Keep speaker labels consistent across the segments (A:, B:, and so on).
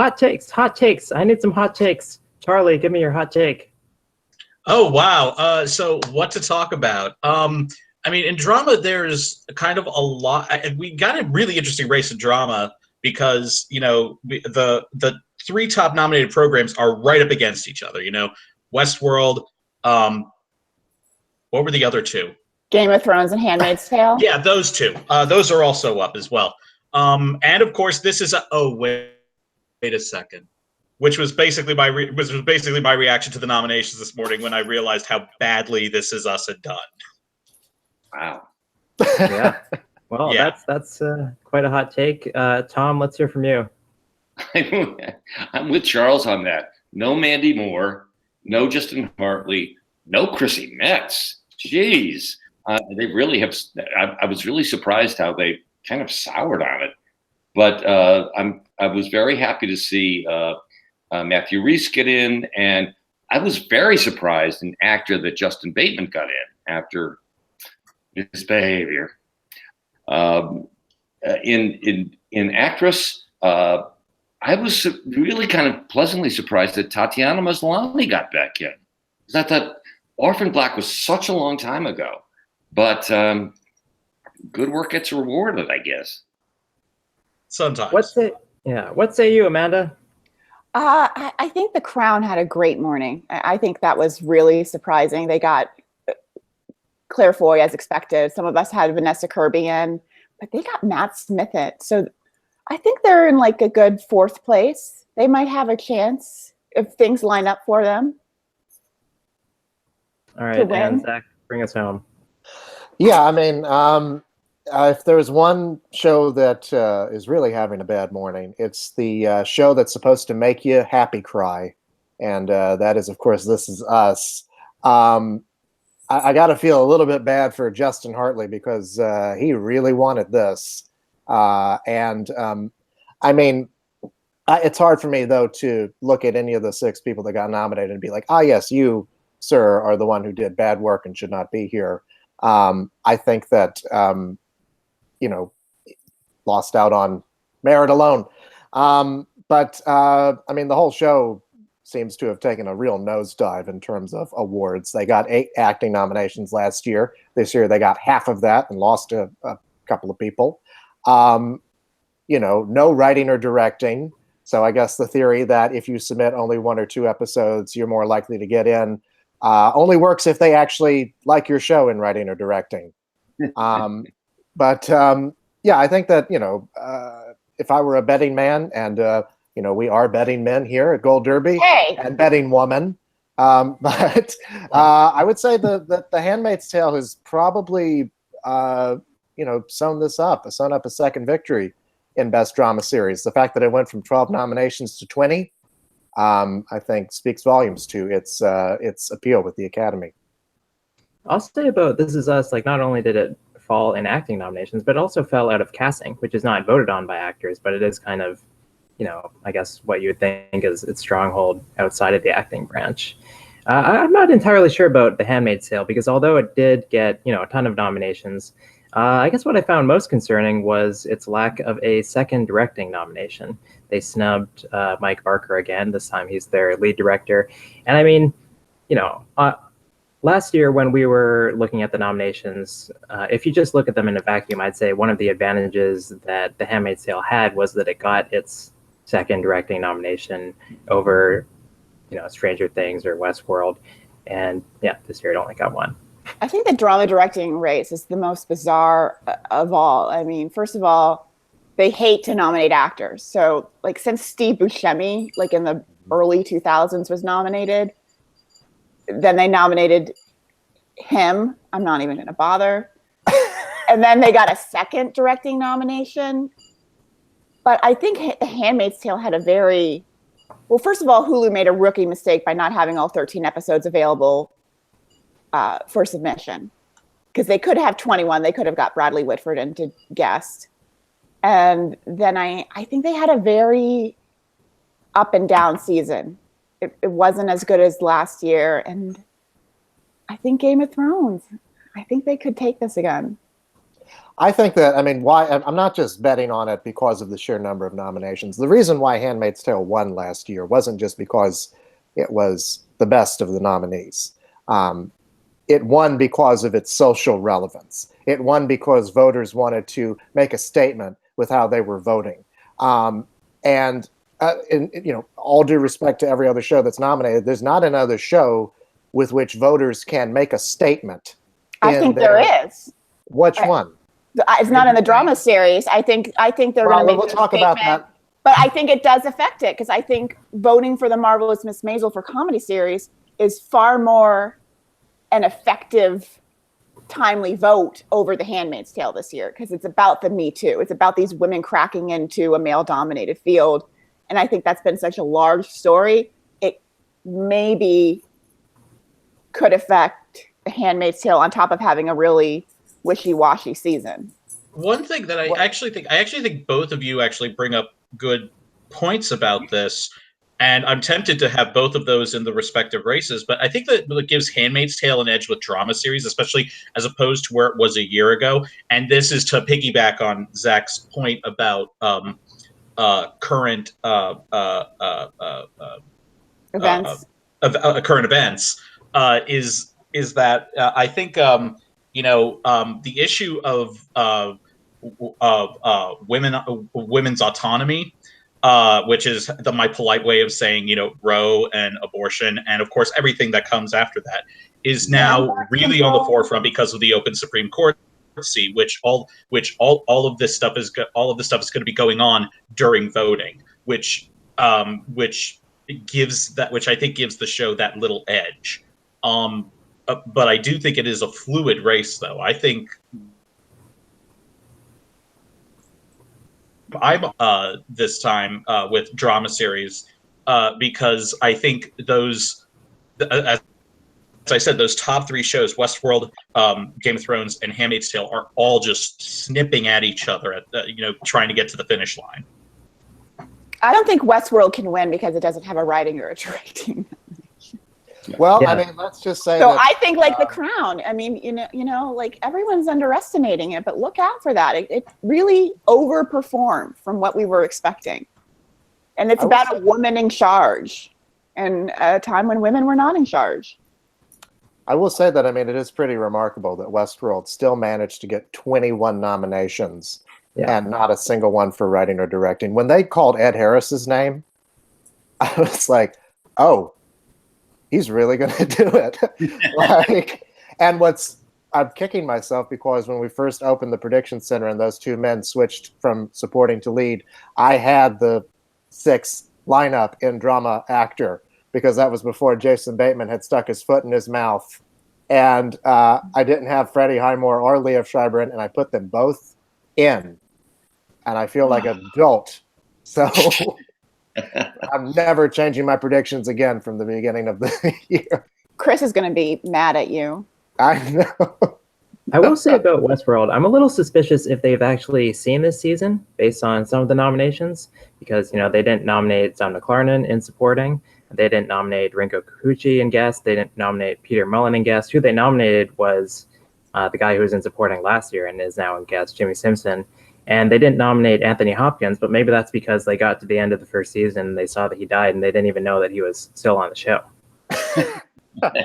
A: Hot takes, hot takes. I need some hot takes. Charlie, give me your hot take.
B: Oh, wow. So what to talk about? I mean, in drama, there's kind of a lot. We got a really interesting race in drama because, you know, the three top nominated programs are right up against each other. You know, Westworld. What were the other two?
C: Game of Thrones and Handmaid's Tale.
B: Yeah, those two. Those are also up as well. And of course, this is wait a second. Which was basically my reaction to the nominations this morning when I realized how badly This Is Us had done.
D: Wow.
A: Yeah. Well,
B: Yeah.
A: that's quite a hot take. Tom, let's hear from you.
D: I'm with Charles on that. No Mandy Moore, no Justin Hartley, no Chrissy Metz. Jeez. They really have. I was really surprised how they kind of soured on it. But I was very happy to see Matthew Rhys get in, and I was very surprised an actor that Justin Bateman got in after his behavior. In actress, I was really kind of pleasantly surprised that Tatiana Maslany got back in. I thought Orphan Black was such a long time ago, but good work gets rewarded, I guess.
B: Sometimes.
A: What say you, Amanda?
C: I think The Crown had a great morning. I think that was really surprising. They got Claire Foy as expected. Some of us had Vanessa Kirby in, but they got Matt Smith in. So I think they're in like a good fourth place. They might have a chance if things line up for them.
A: All right, and Zach, bring us home.
E: Yeah, I mean, if there's one show that is really having a bad morning, it's the show that's supposed to make you happy cry. And that is, of course, This Is Us. I got to feel a little bit bad for Justin Hartley because he really wanted this. I mean, it's hard for me, though, to look at any of the 6 people that got nominated and be like, yes, you, sir, are the one who did bad work and should not be here. I think that, lost out on merit alone. But I mean, the whole show seems to have taken a real nosedive in terms of awards. They got 8 acting nominations last year. This year, they got half of that and lost to a couple of people. No writing or directing. So I guess the theory that if you submit only 1 or 2 episodes, you're more likely to get in only works if they actually like your show in writing or directing. Yeah, I think that, if I were a betting man, and, we are betting men here at Gold Derby and betting woman. But I would say that The Handmaid's Tale has probably, sewn up a second victory in Best Drama Series. The fact that it went from 12 nominations to 20, I think speaks volumes to its appeal with the Academy.
A: I'll say about This Is Us, like, not only did it fall in acting nominations, but it also fell out of casting, which is not voted on by actors, but it is kind of, I guess what you would think is its stronghold outside of the acting branch. I'm not entirely sure about The Handmaid's Tale, because although it did get, a ton of nominations, I guess what I found most concerning was its lack of a second directing nomination. They snubbed Mike Barker again. This time he's their lead director. And I mean, last year when we were looking at the nominations, if you just look at them in a vacuum, I'd say one of the advantages that The Handmaid's Tale had was that it got its second directing nomination over, Stranger Things or Westworld. And yeah, this year it only got 1.
C: I think the drama directing race is the most bizarre of all. I mean, first of all, they hate to nominate actors. So, like, since Steve Buscemi, like in the early 2000s, was nominated, then they nominated him. I'm not even going to bother. And then they got a second directing nomination. But I think The Handmaid's Tale had a very... Well, first of all, Hulu made a rookie mistake by not having all 13 episodes available for submission, because they could have 21. They could have got Bradley Whitford in to guest. And then I think they had a very up and down season. It wasn't as good as last year. And I think Game of Thrones, I think they could take this again.
E: I think that, I mean, why I'm not just betting on it because of the sheer number of nominations. The reason why Handmaid's Tale won last year wasn't just because it was the best of the nominees. It won because of its social relevance. It won because voters wanted to make a statement with how they were voting. And you know, all due respect to every other show that's nominated, there's not another show with which voters can make a statement.
C: I think there is.
E: Which one?
C: It's not in the drama series. I think they're going to make.
E: We'll talk about that.
C: But I think it does affect it because I think voting for The Marvelous Miss Maisel for comedy series is far more an effective, timely vote over The Handmaid's Tale this year because it's about the Me Too. It's about these women cracking into a male-dominated field, and I think that's been such a large story. It maybe could affect The Handmaid's Tale on top of having a really wishy-washy season.
B: One thing that I actually think both of you actually bring up good points about this, and I'm tempted to have both of those in the respective races, but I think that it gives Handmaid's Tale an edge with drama series, especially as opposed to where it was a year ago. And this is to piggyback on Zach's point about current
C: Events.
B: Current events is that I think the issue of women's autonomy, which is my polite way of saying, Roe and abortion, and of course everything that comes after that, is now really on the forefront because of the open Supreme Court seat, which all of this stuff is going to be going on during voting, which I think gives the show that little edge. But I do think it is a fluid race, though. I think I'm this time with drama series because I think those, as I said, those top three shows, Westworld, Game of Thrones, and Handmaid's Tale, are all just snipping at each other, at trying to get to the finish line.
C: I don't think Westworld can win because it doesn't have a writing or a directing.
E: Well, yeah. I mean, let's just say.
C: So I think, like The Crown. I mean, like everyone's underestimating it, but look out for that. It really overperformed from what we were expecting, and it's about a woman in charge, and a time when women were not in charge.
E: I will say that, I mean, it is pretty remarkable that Westworld still managed to get 21 nominations and not a single one for writing or directing. When they called Ed Harris's name, I was like, oh. He's really going to do it. I'm kicking myself because when we first opened the prediction center and those two men switched from supporting to lead, I had the 6 lineup in drama actor because that was before Jason Bateman had stuck his foot in his mouth. And I didn't have Freddie Highmore or Liev Schreiber in, and I put them both in. And I feel like an adult. So I'm never changing my predictions again from the beginning of the year.
C: Chris is going to be mad at you.
E: I know.
A: I will say about Westworld, I'm a little suspicious if they've actually seen this season based on some of the nominations, because they didn't nominate John McLarnon in supporting, they didn't nominate Rinko Kikuchi in guest, they didn't nominate Peter Mullen in guest. Who they nominated was the guy who was in supporting last year and is now in guest, Jimmy Simpson. And they didn't nominate Anthony Hopkins, but maybe that's because they got to the end of the first season and they saw that he died and they didn't even know that he was still on the show.
D: What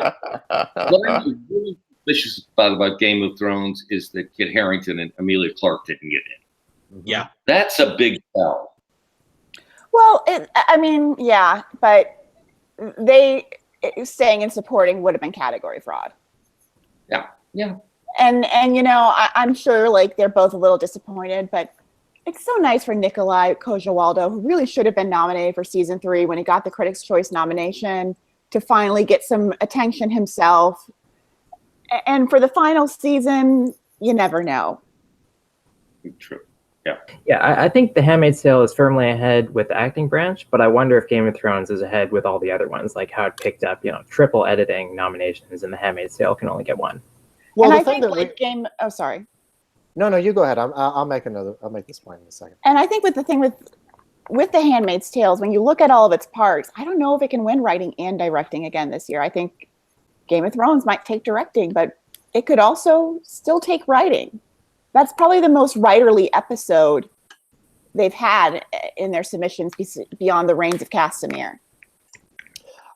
D: I'm really suspicious about Game of Thrones is that Kit Harington and Emilia Clarke didn't get in.
B: Yeah.
D: That's a big tell.
C: Well, but staying in supporting would have been category fraud.
D: Yeah.
C: And I'm sure like they're both a little disappointed, but it's so nice for Nikolai Coster-Waldau, who really should have been nominated for season 3 when he got the Critics' Choice nomination, to finally get some attention himself. And for the final season, you never know.
D: True.
A: Yeah, I think The Handmaid's Tale is firmly ahead with the acting branch, but I wonder if Game of Thrones is ahead with all the other ones, like how it picked up, triple editing nominations, and The Handmaid's Tale can only get one.
E: Well,
C: and I think Oh, sorry.
E: No, you go ahead. I'll make this point in a second.
C: And I think with the thing with The Handmaid's Tale, when you look at all of its parts, I don't know if it can win writing and directing again this year. I think Game of Thrones might take directing, but it could also still take writing. That's probably the most writerly episode they've had in their submissions beyond the Reigns of Castamere.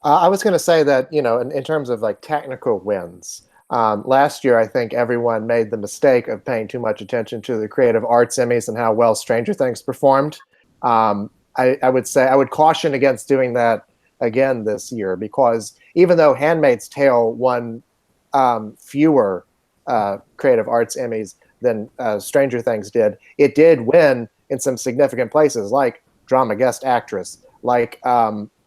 E: I was going to say that, in terms of like technical wins, last year I think everyone made the mistake of paying too much attention to the Creative Arts Emmys and how well Stranger Things performed. I would say I would caution against doing that again this year, because even though Handmaid's Tale won fewer Creative Arts Emmys than Stranger Things did, it did win in some significant places, like Drama Guest Actress, like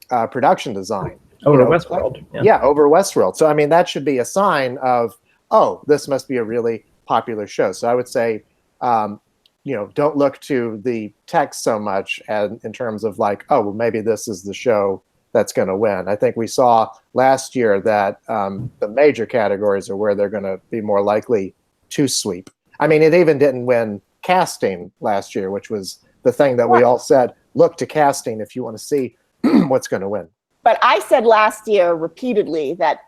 E: production design.
A: Over Westworld.
E: Yeah, over Westworld. So, I mean, that should be a sign of, oh, this must be a really popular show. So I would say, don't look to the text so much in terms of like, oh, well, maybe this is the show that's going to win. I think we saw last year that the major categories are where they're going to be more likely to sweep. I mean, it even didn't win casting last year, which was the thing that we all said, look to casting if you want to see what's going to win.
C: But I said last year repeatedly that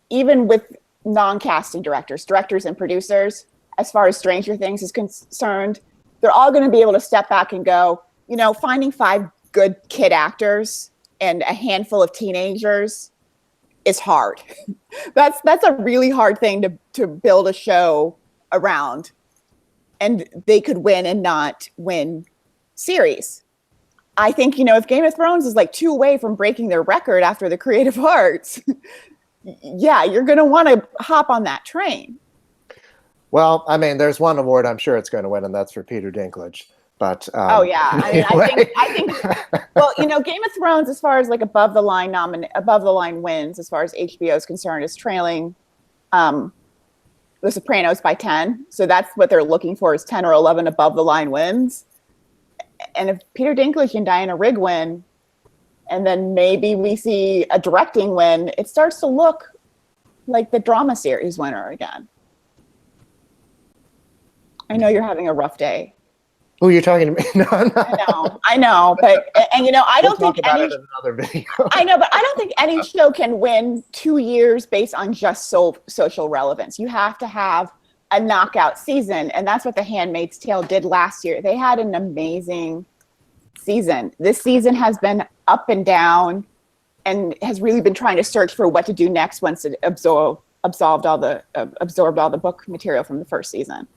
C: even with non-casting directors and producers, as far as Stranger Things is concerned, they're all going to be able to step back and go, finding 5 good kid actors and a handful of teenagers is hard. That's a really hard thing to build a show around. And they could win and not win series. I think, if Game of Thrones is like 2 away from breaking their record after the Creative Arts, yeah, you're going to want to hop on that train.
E: Well, I mean, there's one award I'm sure it's going to win, and that's for Peter Dinklage. But
C: oh yeah, I mean, anyway. I think. Well, Game of Thrones, as far as like above the line wins, as far as HBO is concerned, is trailing The Sopranos by 10. So that's what they're looking for, is 10 or 11 above the line wins. And if Peter Dinklage and Diana Rigg win, and then maybe we see a directing win, it starts to look like the drama series winner again. I know you're having a rough day.
E: Oh, you're talking to me? No.
C: I know, but I don't think any.
E: It in another video.
C: I know, but I don't think any show can win 2 years based on just social relevance. You have to have a knockout season, and that's what The Handmaid's Tale did last year. They had an amazing season. This season has been up and down, and has really been trying to search for what to do next once it absorbed all the book material from the first season.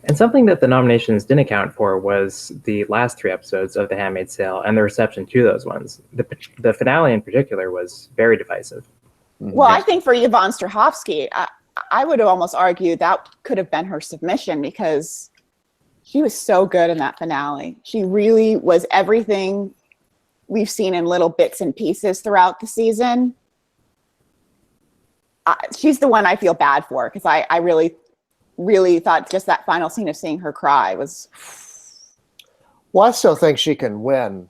A: And something that the nominations didn't account for was the last 3 episodes of The Handmaid's Tale and the reception to those ones. The finale in particular was very divisive.
C: Well, I think for Yvonne Strahovski, I would almost argue that could have been her submission, because she was so good in that finale. She really was everything we've seen in little bits and pieces throughout the season. She's the one I feel bad for, because I really thought just that final scene of seeing her cry was.
E: Well, I still think she can win,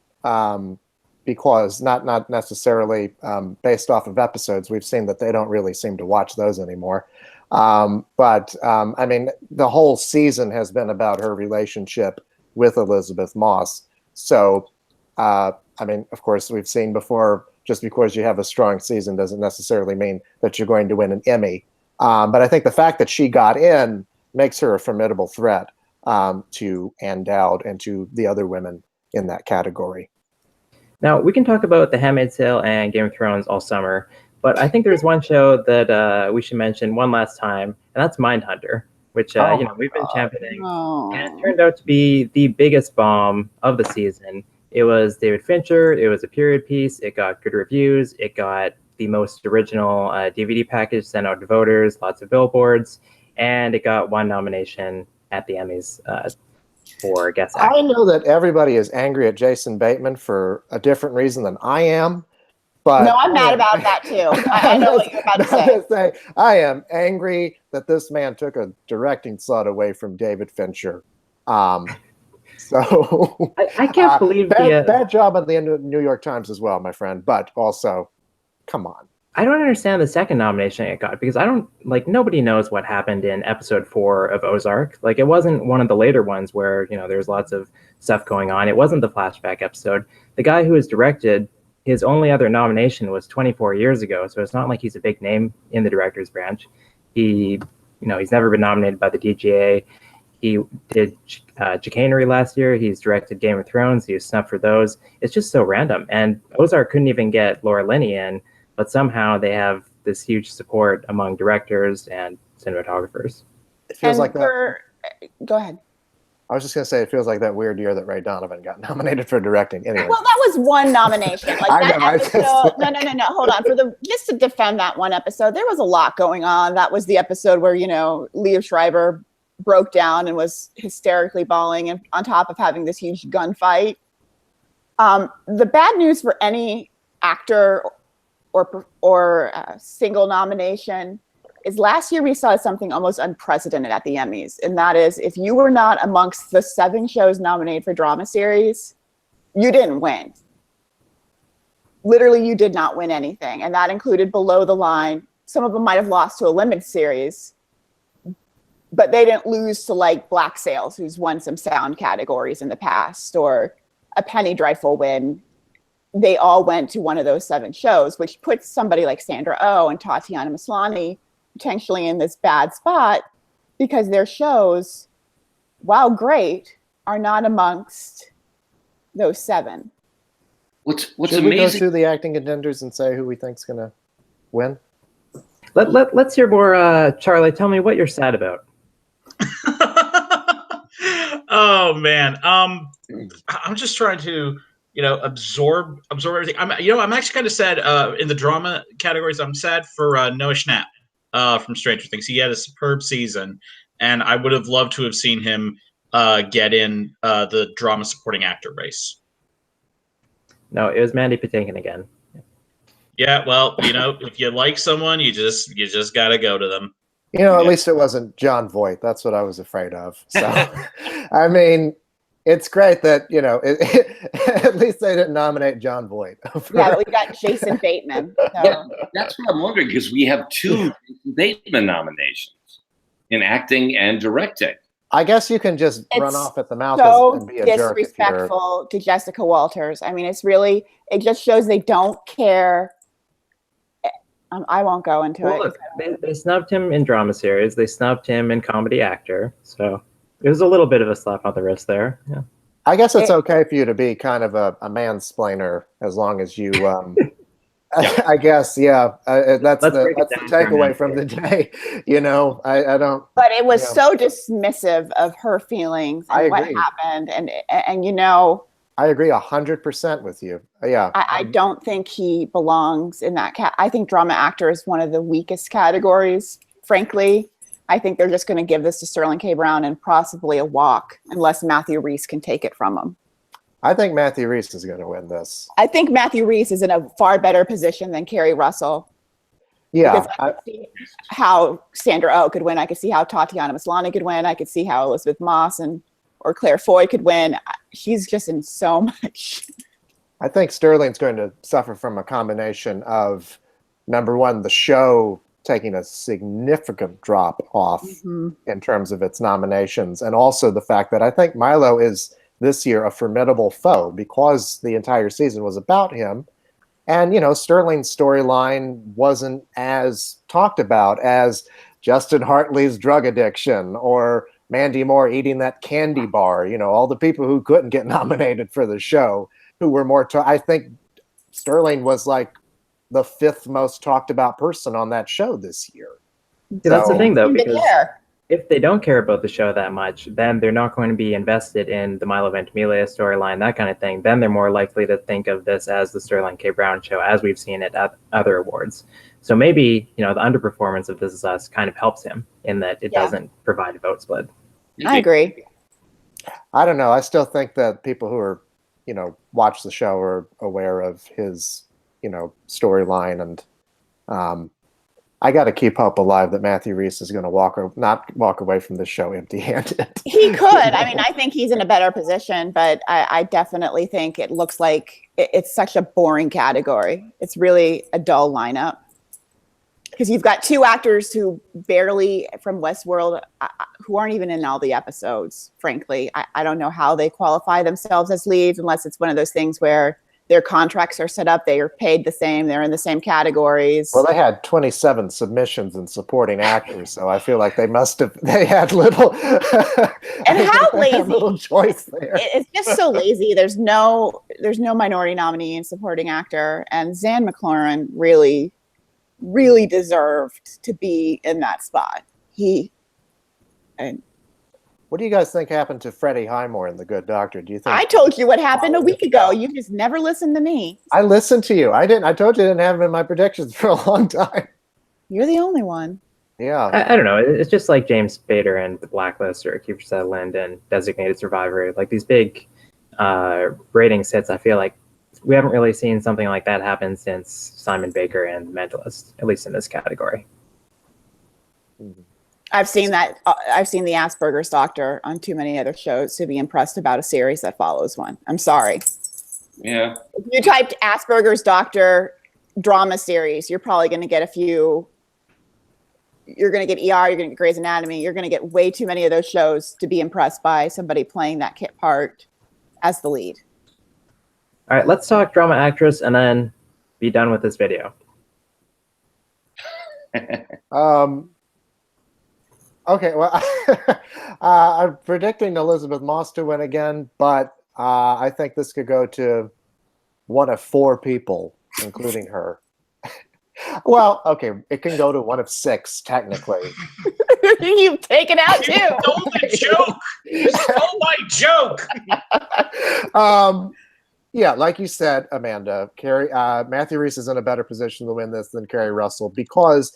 E: because not necessarily based off of episodes. We've seen that they don't really seem to watch those anymore. But I mean, the whole season has been about her relationship with Elisabeth Moss. So, I mean, of course, we've seen before, just because you have a strong season doesn't necessarily mean that you're going to win an Emmy. But I think the fact that she got in makes her a formidable threat to Ann Dowd and to the other women in that category.
A: Now, we can talk about The Handmaid's Tale and Game of Thrones all summer, but I think there's one show that we should mention one last time, and that's Mindhunter, which we've been championing.
C: Oh.
A: And it turned out to be the biggest bomb of the season. It was David Fincher. It was a period piece. It got good reviews. It got the most original DVD package sent out to voters, lots of billboards, and it got 1 nomination at the Emmys for Guest Actor.
E: I know that everybody is angry at Jason Bateman for a different reason than I am, but
C: no, I'm mad about that too. I know what you're about to say.
E: I am angry that this man took a directing slot away from David Fincher. So
A: I can't believe
E: bad job on the New York Times as well, my friend. But also, come on.
A: I don't understand the second nomination it got, because nobody knows what happened in episode 4 of Ozark. Like, it wasn't one of the later ones where, there's lots of stuff going on. It wasn't the flashback episode. The guy who was directed, his only other nomination was 24 years ago. So it's not like he's a big name in the director's branch. He's never been nominated by the DGA. He did Chicanery last year. He's directed Game of Thrones. He was snubbed for those. It's just so random. And Ozark couldn't even get Laura Linney in, but somehow they have this huge support among directors and cinematographers.
E: It feels like that.
C: Go ahead.
E: I was just gonna say, it feels like that weird year that Ray Donovan got nominated for directing. Anyway.
C: Well, that was one nomination. Like that episode. No. Hold on. Just to defend that one episode, there was a lot going on. That was the episode where Liev Schreiber broke down and was hysterically bawling, and on top of having this huge gunfight. The bad news for any actor or single nomination is last year we saw something almost unprecedented at the Emmys, and that is if you were not amongst the 7 shows nominated for drama series, you didn't win. Literally, you did not win anything, and that included Below the Line. Some of them might have lost to a limited series, but they didn't lose to like Black Sails, who's won some sound categories in the past, or A Penny Dreadful win. They all went to one of those 7 shows, which puts somebody like Sandra Oh and Tatiana Maslany potentially in this bad spot because their shows, while great, are not amongst those 7.
D: What's
E: Should
D: amazing?
E: we go through the acting contenders and say who we think's gonna win?
A: Let's hear more. Charlie, tell me what you're sad about.
B: Oh man, I'm just trying to absorb everything. I'm actually kind of sad in the drama categories. I'm sad for Noah Schnapp from Stranger Things. He had a superb season, and I would have loved to have seen him get in the drama supporting actor race.
A: No, it was Mandy Patinkin again.
B: Yeah, well, if you like someone, you just got to go to them.
E: At least it wasn't John Voight. That's what I was afraid of. So, I mean, it's great that, at least they didn't nominate John Voight.
C: Yeah, but we got Jason Bateman. So.
D: Yeah, that's what I'm wondering, because we have 2 Jason Bateman nominations in acting and directing.
E: I guess you can just run off at the mouth and be a jerk.
C: Disrespectful to Jessica Walters. I mean, it just shows they don't care. I won't go into it.
A: Look, they snubbed him in drama series. They snubbed him in comedy actor. So it was a little bit of a slap on the wrist there. Yeah.
E: I guess it's okay for you to be kind of a mansplainer as long as you. I guess, yeah. That's the takeaway from the day. I don't.
C: But it was so dismissive of her feelings and what happened, and
E: I agree 100% with you. Yeah.
C: I don't think he belongs in that I think drama actor is one of the weakest categories, frankly. I think they're just going to give this to Sterling K. Brown and possibly a walk, unless Matthew Rhys can take it from him.
E: I think Matthew Rhys is going to win this.
C: I think Matthew Rhys is in a far better position than Kerry Russell.
E: Yeah.
C: I could see how Sandra Oh could win. I could see how Tatiana Maslany could win. I could see how Elisabeth Moss or Claire Foy could win. She's just in so much.
E: I think Sterling's going to suffer from a combination of, number one, the show taking a significant drop off in terms of its nominations, and also the fact that I think Milo is this year a formidable foe because the entire season was about him. And, Sterling's storyline wasn't as talked about as Justin Hartley's drug addiction or Mandy Moore eating that candy bar, all the people who couldn't get nominated for the show who were more, I think Sterling was like the 5th most talked about person on that show this year.
A: Yeah, that's the thing though, because if they don't care about the show that much, then they're not going to be invested in the Milo Ventimiglia storyline, that kind of thing. Then they're more likely to think of this as the Sterling K. Brown show, as we've seen it at other awards. So maybe, the underperformance of This Is Us kind of helps him in that it doesn't provide a vote split.
C: I agree.
E: I don't know. I still think that people who are, watch the show are aware of his, storyline, and I got to keep hope alive that Matthew Rhys is going to not walk away from this show empty-handed.
C: He could. I mean, I think he's in a better position, but I definitely think it looks like it's such a boring category. It's really a dull lineup. Because you've got 2 actors who barely from Westworld, who aren't even in all the episodes, frankly. I don't know how they qualify themselves as leads unless it's one of those things where their contracts are set up. They are paid the same. They're in the same categories.
E: Well, they had 27 submissions in supporting actors, so I feel like they had little.
C: And how lazy!
E: Little choice there.
C: It's just so lazy. There's no minority nominee in supporting actor, and Zan McLaurin really, really deserved to be in that spot.
E: What do you guys think happened to Freddie Highmore in The Good Doctor? Do you think
C: I told you what happened a week ago. You just never listened to me.
E: I listened to you. I didn't. I told you I didn't have him in my predictions for a long time.
C: You're the only one.
E: Yeah.
A: I don't know. It's just like James Spader and The Blacklist or Kiefer Sutherland and Designated Survivor. Like these big ratings hits, I feel like we haven't really seen something like that happen since Simon Baker and The Mentalist, at least in this category.
E: Mm-hmm.
C: I've seen that. I've seen The Asperger's Doctor on too many other shows to be impressed about a series that follows one. I'm sorry.
D: Yeah.
C: If you typed Asperger's Doctor drama series, you're probably going to get a few. You're going to get ER, you're going to get Grey's Anatomy. You're going to get way too many of those shows to be impressed by somebody playing that part as the lead.
A: All right, let's talk drama actress and then be done with this video.
E: Okay, well, I'm predicting Elisabeth Moss to win again, but I think this could go to one of 4 people, including her. Well, okay, it can go to one of 6, technically.
C: You've taken out 2.
B: You stole the joke. You stole my joke.
E: Yeah, like you said, Amanda, Matthew Rhys is in a better position to win this than Kerry Russell because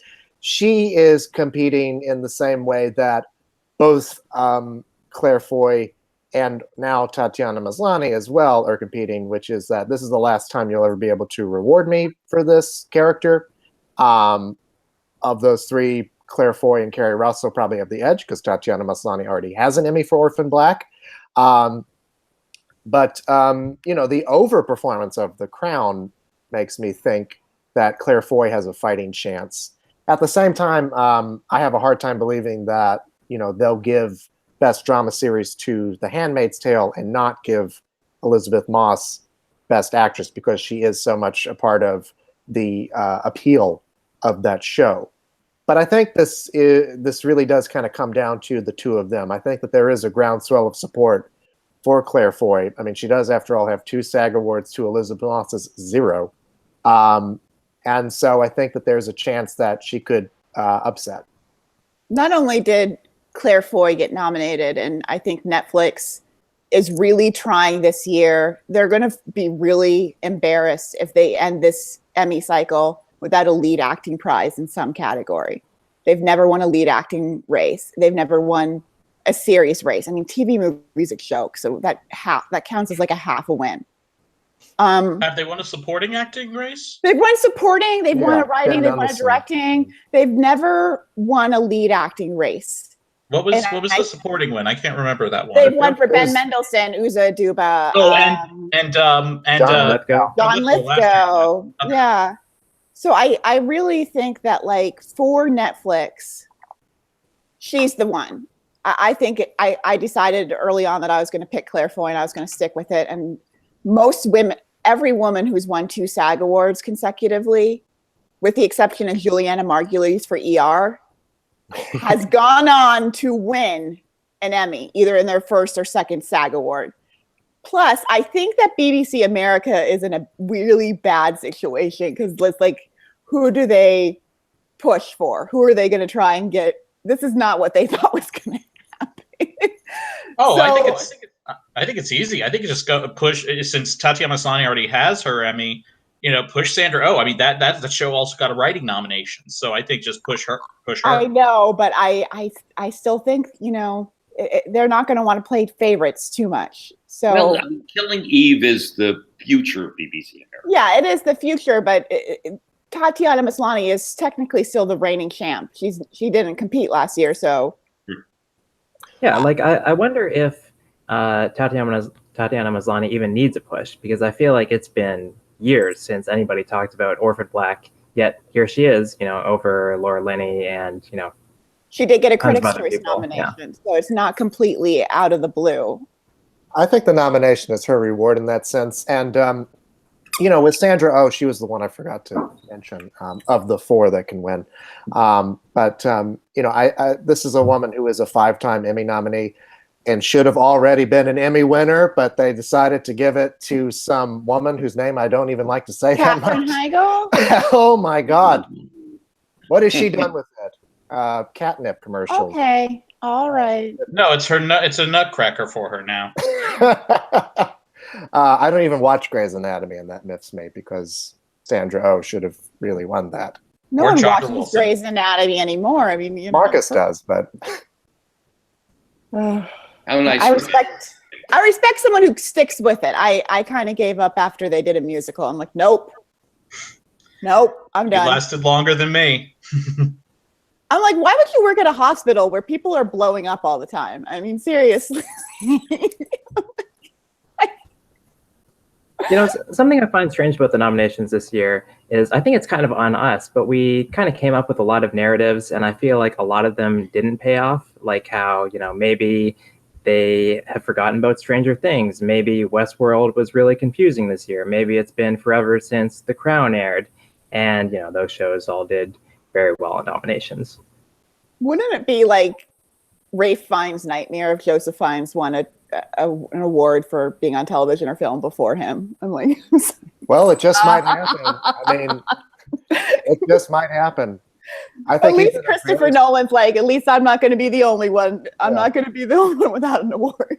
E: she is competing in the same way that both Claire Foy and now Tatiana Maslany as well are competing, which is that this is the last time you'll ever be able to reward me for this character. Of those 3, Claire Foy and Kerry Russell probably have the edge because Tatiana Maslany already has an Emmy for Orphan Black. But the overperformance of The Crown makes me think that Claire Foy has a fighting chance. At the same time, I have a hard time believing that they'll give Best Drama Series to The Handmaid's Tale and not give Elisabeth Moss Best Actress because she is so much a part of the appeal of that show. But I think this really does kind of come down to the 2 of them. I think that there is a groundswell of support for Claire Foy. I mean, she does, after all, have 2 SAG Awards to Elisabeth Moss's 0. And so I think that there's a chance that she could upset.
C: Not only did Claire Foy get nominated, and I think Netflix is really trying this year. They're going to be really embarrassed if they end this Emmy cycle without a lead acting prize in some category. They've never won a lead acting race. They've never won a series race. I mean, TV movie's a joke, so that counts as like a half a win.
B: Have they won a supporting acting race?
C: They've won supporting, they've won a writing, they've won a directing. They've never won a lead acting race.
B: What was the supporting one? I can't remember that one.
C: They've won for Ben Mendelsohn, Uza Duba.
A: John Lithgow.
C: John Lithgow. Yeah. So I really think that for Netflix, she's the one. I think I decided early on that I was going to pick Claire Foy and I was going to stick with it. And most women, every woman who's won 2 SAG Awards consecutively, with the exception of Juliana Margulies for ER, has gone on to win an Emmy, either in their first or second SAG Award. Plus, I think that BBC America is in a really bad situation because it's who do they push for? Who are they going to try and get? This is not what they thought was going to happen.
B: I think it's easy. I think you just go push, since Tatiana Maslany already has her Emmy, push Sandra Oh. I mean, the show also got a writing nomination, so I think just push her.
C: I know, but I still think they're not going to want to play favorites too much. So
D: Killing Eve is the future of BBC America.
C: Yeah, it is the future, but Tatiana Maslany is technically still the reigning champ. She didn't compete last year, so.
A: Yeah, I wonder if Tatiana Maslany even needs a push, because I feel like it's been years since anybody talked about Orphan Black, yet here she is, over Laura Linney and,
C: she did get a Critics' Choice nomination, so it's not completely out of the blue.
E: I think the nomination is her reward in that sense. And with Sandra Oh, she was the one I forgot to mention of the 4 that can win. But this is a woman who is a 5-time Emmy nominee and should have already been an Emmy winner, but they decided to give it to some woman whose name I don't even like to say
C: Katherine
E: that much.
C: Heigl?
E: Oh my God. What has she done with it? Catnip commercials.
C: Okay. All right.
B: No, it's a nutcracker for her now.
E: I don't even watch Grey's Anatomy, and that miffs me because Sandra Oh should have really won that.
C: No
B: Or
C: one
B: John
C: watches
B: Wilson.
C: Grey's Anatomy anymore. I mean,
E: Marcus does, but
D: How nice.
C: I respect someone who sticks with it. I kind of gave up after they did a musical. I'm like, nope, I'm
B: It
C: done.
B: lasted longer than me.
C: I'm like, why would you work at a hospital where people are blowing up all the time? I mean, seriously.
A: Something I find strange about the nominations this year is I think it's kind of on us, but we kind of came up with a lot of narratives, and I feel like a lot of them didn't pay off. Like how, maybe they have forgotten about Stranger Things. Maybe Westworld was really confusing this year. Maybe it's been forever since The Crown aired. And, those shows all did very well in nominations.
C: Wouldn't it be like Ralph Fiennes' nightmare if Joseph Fiennes won an award for being on television or film before him? I'm like,
E: well, it just might happen. I mean, it just might happen. I think
C: at least Christopher Nolan's like, at least I'm not going to be the only one. I'm not going to be the only one without an award.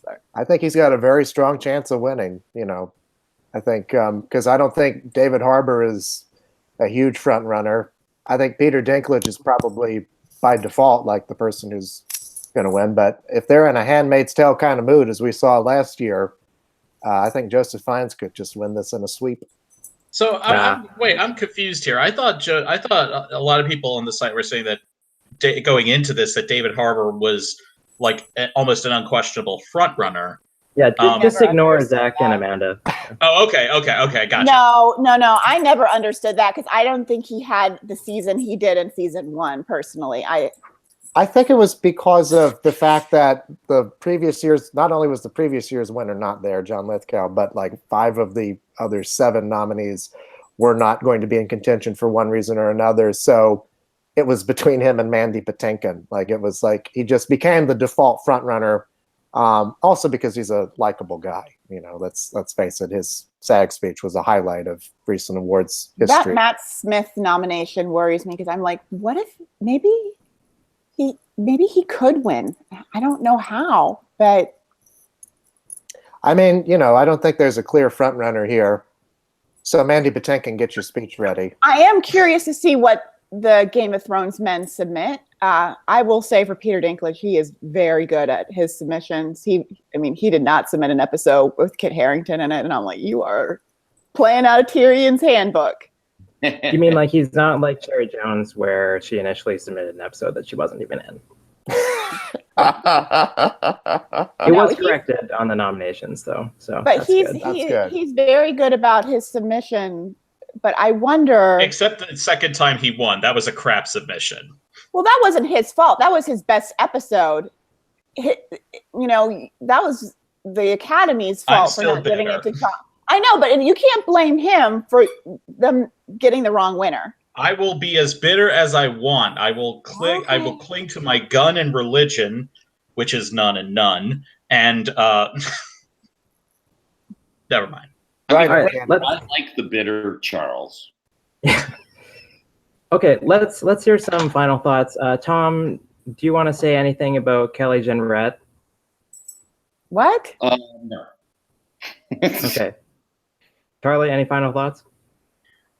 C: Sorry.
E: I think he's got a very strong chance of winning. I think because I don't think David Harbour is a huge front runner. I think Peter Dinklage is probably by default like the person who's going to win. But if they're in a Handmaid's Tale kind of mood, as we saw last year, I think Joseph Fiennes could just win this in a sweep.
B: So I'm confused here. I thought a lot of people on the site were saying that going into this that David Harbour was like almost an unquestionable front runner.
A: Yeah, just ignore Zach and Amanda.
B: Oh, okay, gotcha.
C: No. I never understood that because I don't think he had the season he did in season 1. Personally,
E: I think it was because of the fact that the previous years, not only was the previous year's winner not there, John Lithgow, but like 5 of the other 7 nominees were not going to be in contention for one reason or another. So it was between him and Mandy Patinkin. Like it was like he just became the default front runner. Also because he's a likable guy. Let's face it, his SAG speech was a highlight of recent awards history.
C: That Matt Smith nomination worries me because I'm like, what if maybe he could win? I don't know how, but
E: I mean, I don't think there's a clear front runner here. So Mandy Patinkin, get your speech ready.
C: I am curious to see what the Game of Thrones men submit. I will say for Peter Dinklage, he is very good at his submissions. He did not submit an episode with Kit Harington in it, and I'm like, you are playing out of Tyrion's handbook.
A: You mean like he's not like Cherry Jones, where she initially submitted an episode that she wasn't even in? It was corrected on the nominations, though. So,
C: but he's very good about his submission. But I wonder.
B: Except the second time he won, that was a crap submission.
C: Well, that wasn't his fault. That was his best episode. That was the Academy's fault for not giving it to Chow. I know, but you can't blame him for them getting the wrong winner.
B: I will be as bitter as I want. I will cling. Okay. I will cling to my gun and religion, which is none and none. And never mind.
D: I like the bitter Charles.
A: Okay, let's hear some final thoughts. Tom, do you want to say anything about Kelly Jenrette?
C: What?
D: No.
A: Okay. Charlie, any final thoughts?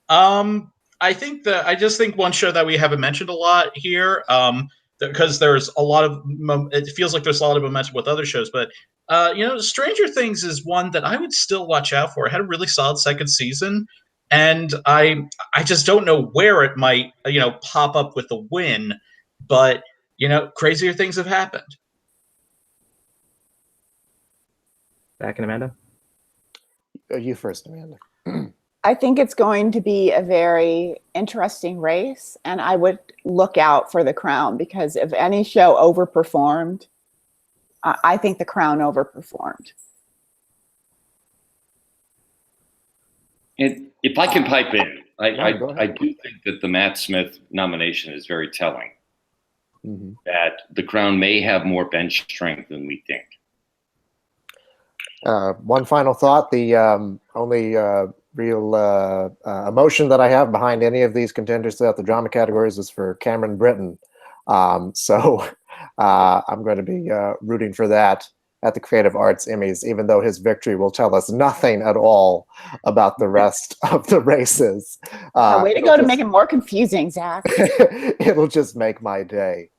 B: I just think one show that we haven't mentioned a lot here, because there's a lot of it feels like there's a lot of momentum with other shows, but Stranger Things is one that I would still watch out for. It had a really solid second season, and I just don't know where it might pop up with the win, but crazier things have happened.
A: Back in Amanda.
E: You first, Amanda.
C: I think it's going to be a very interesting race, and I would look out for The Crown because if any show overperformed, I think The Crown overperformed.
D: And if I can pipe in,
E: go ahead.
D: I do think that the Matt Smith nomination is very telling.
E: Mhm.
D: That The Crown may have more bench strength than we think.
E: One final thought: the only real emotion that I have behind any of these contenders throughout the drama categories is for Cameron Britton. So I'm going to be rooting for that at the Creative Arts Emmys, even though his victory will tell us nothing at all about the rest of the races.
C: Way to go to make it more confusing, Zach.
E: It'll just make my day.